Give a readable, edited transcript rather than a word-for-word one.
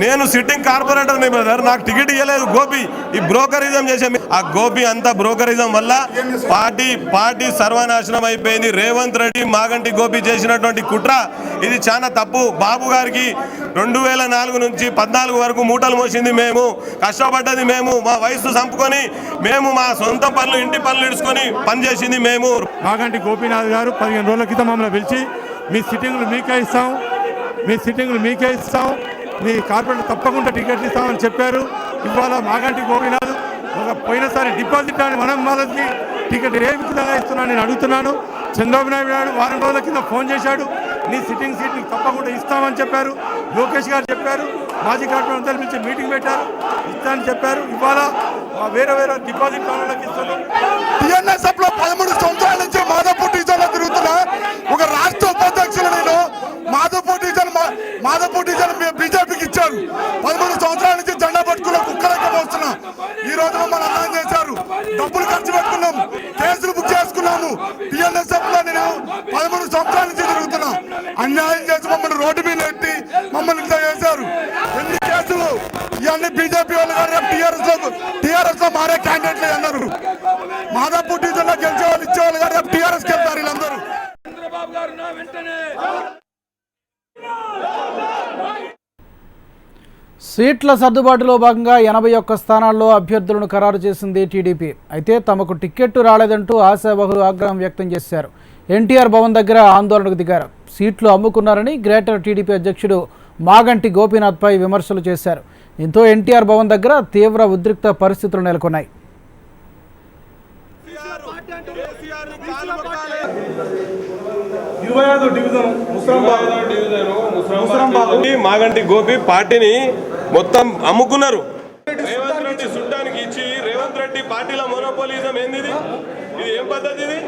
నేను sitting corporator ని brother, నాకు టికెట్ ఇవ్వలేదు గోపి. ఈ బ్రోకరిజం చేసే ఆ గోపి అంతా బ్రోకరిజం వల్ల పార్టీ సర్వనాశనం అయిపోయింది. రేవంత్ రెడ్డి మాగంటి గోపి చేసినటువంటి కుట్ర ఇది చాలా తప్పు. బాబు గారికి 2004 నుంచి 14 వరకు మూటలు మోసింది మేము, కష్టపడ్డది మేము, మా వయసు చంపుకొని మేము మా సొంత పనులు ఇంటి పనులు ఇడుచుకొని పనిచేసింది మేము. మాగంటి గోపీనాథ్ గారు 15 రోజుల క్రితం మమ్మల్ని పిలిచి మీ సిట్టింగ్లు మీకే ఇస్తాం, మీ కార్పొరేట్ తప్పకుండా టికెట్లు ఇస్తామని చెప్పారు. ఇవాళ మాగంటి గోపీనాథ్ పోయినసారి డిపాజిట్ అని మనం వాళ్ళకి టికెట్ ఏ విధంగా ఇస్తున్నాను నేను అడుగుతున్నాను. చంద్రబాబు నాయుడు వారం రోజుల కింద ఫోన్ చేశాడు, నీ సిట్టింగ్ సీట్ని తప్పకుండా ఇస్తామని చెప్పారు. లోకేష్ గారు చెప్పారు, మాజీ కార్పొరేటర్ అందరూ పిలిచి మీటింగ్ పెట్టారు, ఇస్తామని చెప్పారు. ఇవాళ వేరే డిపాజిట్ వాళ్ళకి ఇస్తున్నారు. టీఎన్ఎస్ఎఫ్ లో 13 సంవత్సరాల నుంచి మాధవపూర్ డివిజన్లో తిరుగుతున్నా ఒక రాష్ట్ర ఉపాధ్యక్షులు. నేను మాధవపూర్ డివిజన్ బీజేపీకి ఇచ్చారు. 13 సంవత్సరాల నుంచి జెండా పట్టుకున్న కుక్కలెక్క పోస్తున్నా. ఈ రోజు మమ్మల్ని అన్యాయం చేశారు, డబ్బులు ఖర్చు పెట్టుకున్నాం, కేసులు బుక్ చేసుకున్నాము. టీఎన్ఎస్ఎఫ్ లో నేను 13 సంవత్సరాల నుంచి తిరుగుతున్నా. అన్యాయం చేసి మమ్మల్ని రోడ్డు మీద ఎట్టి మమ్మల్ని ఇంత చేశారు. ఎన్ని కేసులు ఇవన్నీ బీజేపీ వాళ్ళు గారు టీఆర్ఎస్ లో మారే క్యాండిడేట్లు అన్నారు. మాధవపూర్ డివిజన్ లో గెలిచే వాళ్ళు ఇచ్చేవాళ్ళు గారు టీఆర్ఎస్ కి వెళ్తారు వీళ్ళందరూ. సీట్ల సర్దుబాటులో భాగంగా 81 స్థానాల్లో అభ్యర్థులను ఖరారు చేసింది టీడీపీ. అయితే తమకు టికెట్టు రాలేదంటూ ఆశావహులు ఆగ్రహం వ్యక్తం చేశారు. ఎన్టీఆర్ భవన్ దగ్గర ఆందోళనకు దిగారు. సీట్లు అమ్ముకున్నారని గ్రేటర్ టీడీపీ అధ్యక్షుడు మాగంటి గోపీనాథ్పై విమర్శలు చేశారు. దీంతో ఎన్టీఆర్ భవన్ దగ్గర తీవ్ర ఉద్రిక్త పరిస్థితులు నెలకొన్నాయి. మాగంటి గోపి పార్టీని మొత్తం అమ్ముకున్నారు. రేవంత్ రెడ్డి సుట్టానికి ఇచ్చి రేవంత్ రెడ్డి పార్టీల మోనోపోలిజం ఏంది? ఇది ఏం పద్ధతి? ఇది